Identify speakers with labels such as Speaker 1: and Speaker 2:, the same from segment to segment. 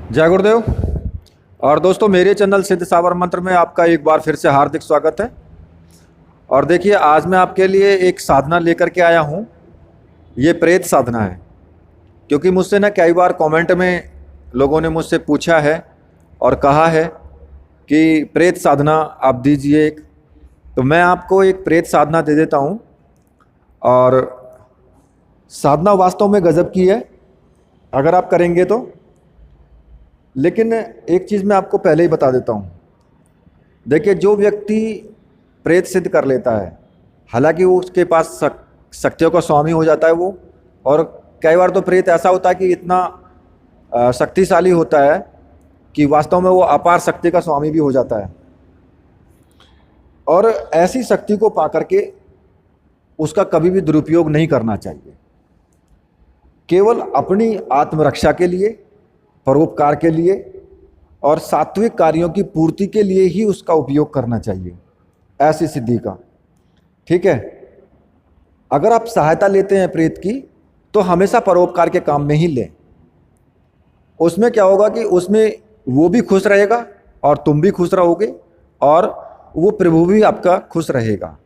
Speaker 1: जय गुरुदेव। और दोस्तों, मेरे चैनल सिद्ध सावर मंत्र में आपका एक बार फिर से हार्दिक स्वागत है। और देखिए, आज मैं आपके लिए एक साधना लेकर के आया हूँ। ये प्रेत साधना है, क्योंकि मुझसे ना कई बार कमेंट में लोगों ने मुझसे पूछा है और कहा है कि प्रेत साधना आप दीजिए एक। तो मैं आपको एक प्रेत साधना दे देता हूँ। और साधना वास्तव में गजब की है अगर आप करेंगे तो। लेकिन एक चीज़ मैं आपको पहले ही बता देता हूँ। देखिए, जो व्यक्ति प्रेत सिद्ध कर लेता है, हालांकि वो उसके पास शक्तियों का स्वामी हो जाता है वो। और कई बार तो प्रेत ऐसा होता है कि इतना शक्तिशाली होता है कि वास्तव में वो अपार शक्ति का स्वामी भी हो जाता है। और ऐसी शक्ति को पा करके उसका कभी भी दुरुपयोग नहीं करना चाहिए। केवल अपनी आत्मरक्षा के लिए, परोपकार के लिए और सात्विक कार्यों की पूर्ति के लिए ही उसका उपयोग करना चाहिए ऐसी सिद्धि का। ठीक है। अगर आप सहायता लेते हैं प्रेत की, तो हमेशा परोपकार के काम में ही लें। उसमें क्या होगा कि उसमें वो भी खुश रहेगा और तुम भी खुश रहोगे, और वो प्रभु भी आपका खुश रहेगा,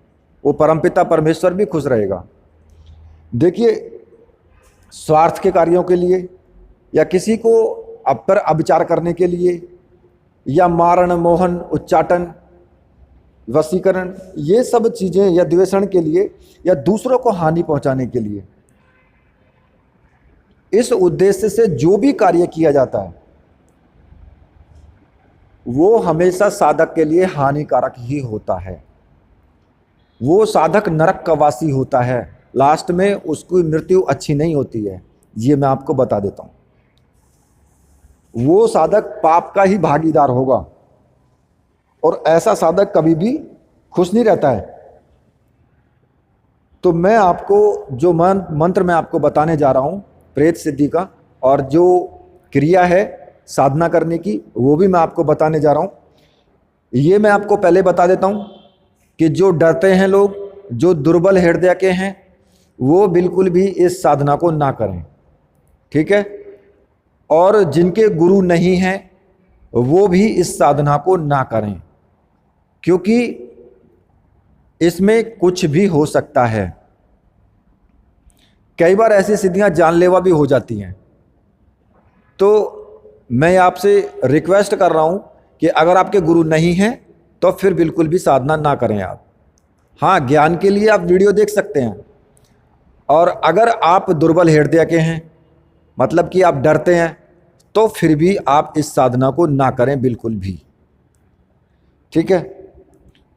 Speaker 1: वो परमपिता परमेश्वर भी खुश रहेगा। देखिए, स्वार्थ के कार्यों के लिए या किसी को अब पर अविचार करने के लिए, या मारण, मोहन, उच्चाटन, वशीकरण, ये सब चीज़ें, या द्वेषण के लिए, या दूसरों को हानि पहुंचाने के लिए, इस उद्देश्य से जो भी कार्य किया जाता है वो हमेशा साधक के लिए हानिकारक ही होता है। वो साधक नरक का वासी होता है, लास्ट में उसकी मृत्यु अच्छी नहीं होती है। ये मैं आपको बता देता हूं। वो साधक पाप का ही भागीदार होगा, और ऐसा साधक कभी भी खुश नहीं रहता है। तो मैं आपको जो मंत्र मैं आपको बताने जा रहा हूं प्रेत सिद्धि का, और जो क्रिया है साधना करने की, वो भी मैं आपको बताने जा रहा हूं। ये मैं आपको पहले बता देता हूं कि जो डरते हैं लोग, जो दुर्बल हृदय के हैं, वो बिल्कुल भी इस साधना को ना करें। ठीक है। और जिनके गुरु नहीं हैं वो भी इस साधना को ना करें, क्योंकि इसमें कुछ भी हो सकता है। कई बार ऐसी सिद्धियां जानलेवा भी हो जाती हैं। तो मैं आपसे रिक्वेस्ट कर रहा हूं कि अगर आपके गुरु नहीं हैं तो फिर बिल्कुल भी साधना ना करें आप। हाँ, ज्ञान के लिए आप वीडियो देख सकते हैं। और अगर आप दुर्बल हृदय के हैं, मतलब कि आप डरते हैं, तो फिर भी आप इस साधना को ना करें बिल्कुल भी। ठीक है।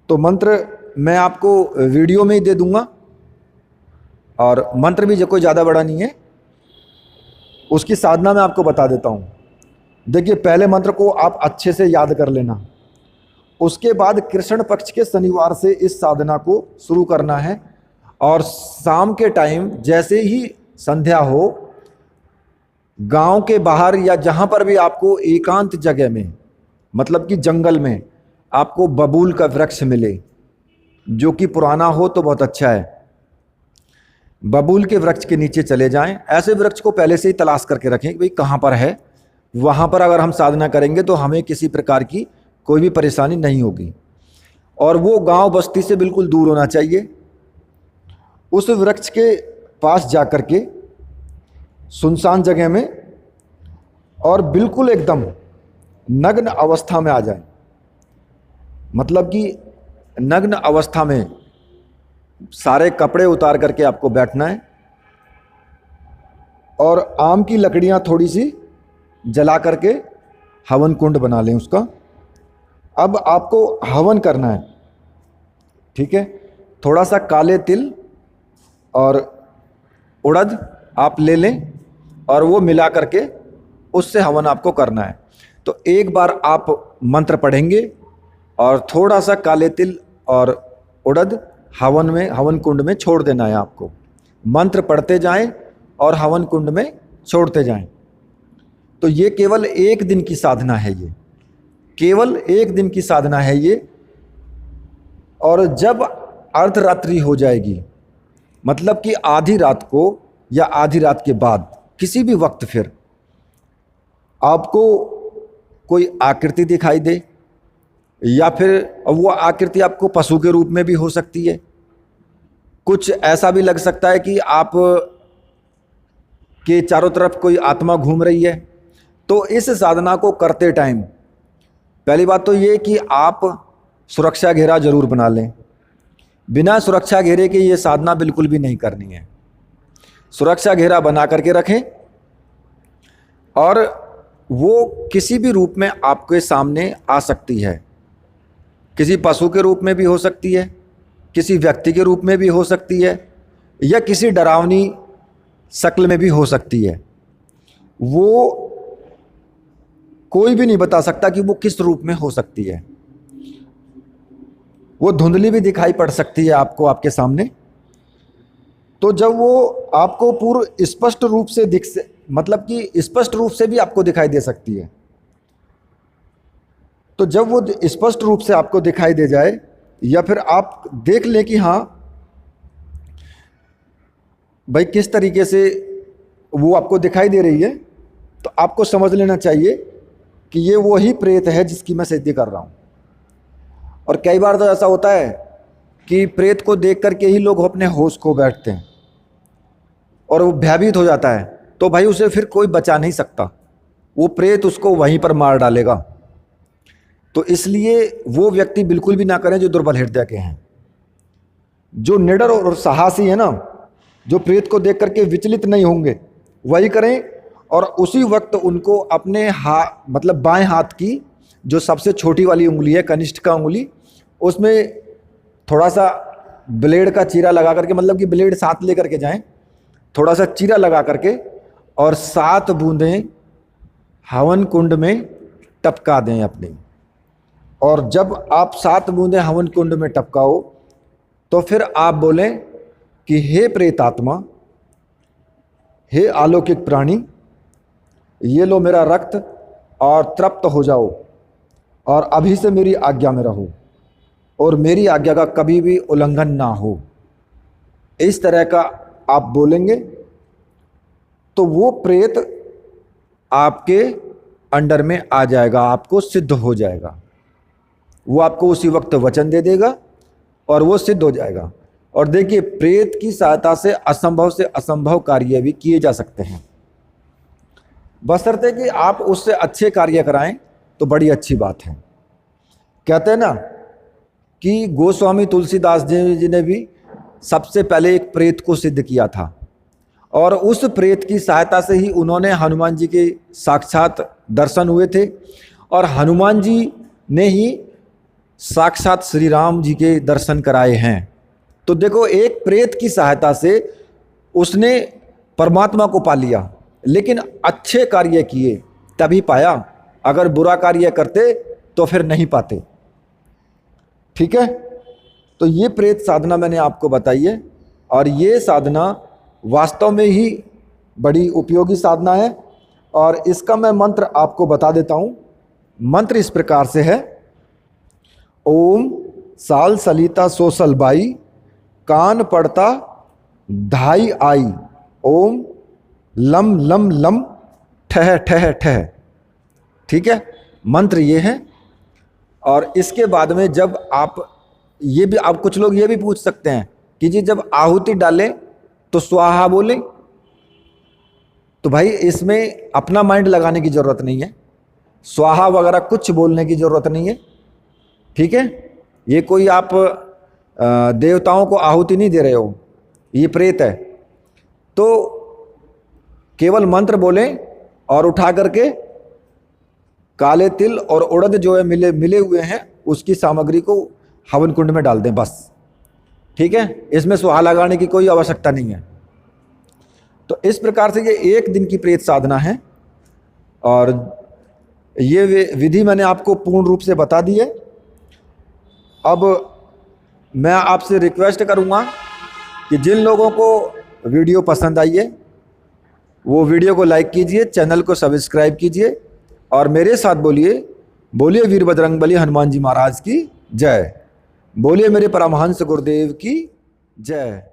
Speaker 1: तो मंत्र मैं आपको वीडियो में ही दे दूंगा, और मंत्र भी जो कोई ज़्यादा बड़ा नहीं है, उसकी साधना मैं आपको बता देता हूँ। देखिए, पहले मंत्र को आप अच्छे से याद कर लेना। उसके बाद कृष्ण पक्ष के शनिवार से इस साधना को शुरू करना है, और शाम के टाइम जैसे ही संध्या हो, गांव के बाहर या जहां पर भी आपको एकांत जगह में, मतलब कि जंगल में, आपको बबूल का वृक्ष मिले, जो कि पुराना हो तो बहुत अच्छा है, बबूल के वृक्ष के नीचे चले जाएं। ऐसे वृक्ष को पहले से ही तलाश करके रखें कि भाई कहाँ पर है। वहाँ पर अगर हम साधना करेंगे तो हमें किसी प्रकार की कोई भी परेशानी नहीं होगी। और वो गांव बस्ती से बिल्कुल दूर होना चाहिए। उस वृक्ष के पास जा कर के सुनसान जगह में, और बिल्कुल एकदम नग्न अवस्था में आ जाएं। मतलब कि नग्न अवस्था में सारे कपड़े उतार करके आपको बैठना है, और आम की लकड़ियां थोड़ी सी जला करके हवन कुंड बना लें उसका। अब आपको हवन करना है। ठीक है। थोड़ा सा काले तिल और उड़द आप ले लें, और वो मिला करके उससे हवन आपको करना है। तो एक बार आप मंत्र पढ़ेंगे, और थोड़ा सा काले तिल और उड़द हवन कुंड में छोड़ देना है आपको। मंत्र पढ़ते जाएं और हवन कुंड में छोड़ते जाएं। तो ये केवल एक दिन की साधना है, ये केवल एक दिन की साधना है ये। और जब अर्धरात्रि हो जाएगी, मतलब कि आधी रात को या आधी रात के बाद किसी भी वक्त, फिर आपको कोई आकृति दिखाई दे, या फिर वो आकृति आपको पशु के रूप में भी हो सकती है। कुछ ऐसा भी लग सकता है कि आप के चारों तरफ कोई आत्मा घूम रही है। तो इस साधना को करते टाइम पहली बात तो ये कि आप सुरक्षा घेरा जरूर बना लें। बिना सुरक्षा घेरे के ये साधना बिल्कुल भी नहीं करनी है। सुरक्षा घेरा बना करके रखें, और वो किसी भी रूप में आपके सामने आ सकती है। किसी पशु के रूप में भी हो सकती है, किसी व्यक्ति के रूप में भी हो सकती है, या किसी डरावनी शक्ल में भी हो सकती है। वो कोई भी नहीं बता सकता कि वो किस रूप में हो सकती है। वो धुंधली भी दिखाई पड़ सकती है आपको आपके सामने। तो जब वो आपको पूर्ण स्पष्ट रूप से मतलब कि स्पष्ट रूप से भी आपको दिखाई दे सकती है। तो जब वो स्पष्ट रूप से आपको दिखाई दे जाए, या फिर आप देख लें कि हाँ भाई किस तरीके से वो आपको दिखाई दे रही है, तो आपको समझ लेना चाहिए कि ये वही प्रेत है जिसकी मैं सिद्धि कर रहा हूँ। और कई बार तो ऐसा होता है कि प्रेत को देख करके ही लोग अपने होश खो बैठते हैं और वो भयभीत हो जाता है। तो भाई उसे फिर कोई बचा नहीं सकता, वो प्रेत उसको वहीं पर मार डालेगा। तो इसलिए वो व्यक्ति बिल्कुल भी ना करें जो दुर्बल हृदय के हैं। जो निडर और साहसी है ना, जो प्रेत को देख करके विचलित नहीं होंगे, वही करें। और उसी वक्त उनको अपने मतलब बाएं हाथ की जो सबसे छोटी वाली उंगली है, कनिष्ठ का उंगली, उसमें थोड़ा सा ब्लेड का चीरा लगा करके, मतलब कि ब्लेड साथ लेकर के जाएं, थोड़ा सा चीरा लगा करके, और 7 बूंदें हवन कुंड में टपका दें अपनी। और जब आप 7 बूंदें हवन कुंड में टपकाओ, तो फिर आप बोलें कि हे प्रेतात्मा, हे अलौकिक प्राणी, ये लो मेरा रक्त और तृप्त हो जाओ, और अभी से मेरी आज्ञा में रहो, और मेरी आज्ञा का कभी भी उल्लंघन ना हो। इस तरह का आप बोलेंगे तो वो प्रेत आपके अंडर में आ जाएगा, आपको सिद्ध हो जाएगा। वो आपको उसी वक्त वचन दे देगा और वो सिद्ध हो जाएगा। और देखिए, प्रेत की सहायता से असंभव कार्य भी किए जा सकते हैं, बशर्ते कि आप उससे अच्छे कार्य कराएं तो बड़ी अच्छी बात है। कहते हैं ना कि गोस्वामी तुलसीदास जी ने भी सबसे पहले एक प्रेत को सिद्ध किया था, और उस प्रेत की सहायता से ही उन्होंने हनुमान जी के साक्षात दर्शन हुए थे, और हनुमान जी ने ही साक्षात श्री राम जी के दर्शन कराए हैं। तो देखो, एक प्रेत की सहायता से उसने परमात्मा को पा लिया, लेकिन अच्छे कार्य किए तभी पाया। अगर बुरा कार्य करते तो फिर नहीं पाते। ठीक है, तो ये प्रेत साधना मैंने आपको बताई है, और ये साधना वास्तव में ही बड़ी उपयोगी साधना है। और इसका मैं मंत्र आपको बता देता हूँ। मंत्र इस प्रकार से है: ओम साल सलिता सोसल बाई, कान पड़ता धाई आई, ओम लम लम लम ठह ठह ठह। ठीक है, मंत्र ये है। और इसके बाद में जब आप कुछ लोग ये भी पूछ सकते हैं कि जी जब आहुति डालें तो स्वाहा बोलें। तो भाई इसमें अपना माइंड लगाने की ज़रूरत नहीं है, स्वाहा वगैरह कुछ बोलने की ज़रूरत नहीं है। ठीक है, ये कोई आप देवताओं को आहुति नहीं दे रहे हो, ये प्रेत है। तो केवल मंत्र बोलें और उठा करके काले तिल और उड़द जो है मिले हुए हैं, उसकी सामग्री को हवन कुंड में डाल दें बस। ठीक है, इसमें सुहा लगाने की कोई आवश्यकता नहीं है। तो इस प्रकार से ये 1 दिन की प्रेत साधना है, और ये विधि मैंने आपको पूर्ण रूप से बता दी है। अब मैं आपसे रिक्वेस्ट करूँगा कि जिन लोगों को वीडियो पसंद आई है वो वीडियो को लाइक कीजिए, चैनल को सब्सक्राइब कीजिए, और मेरे साथ बोलिए वीर बजरंगबली हनुमान जी महाराज की जय। बोलिए मेरे परमहंस गुरुदेव की जय।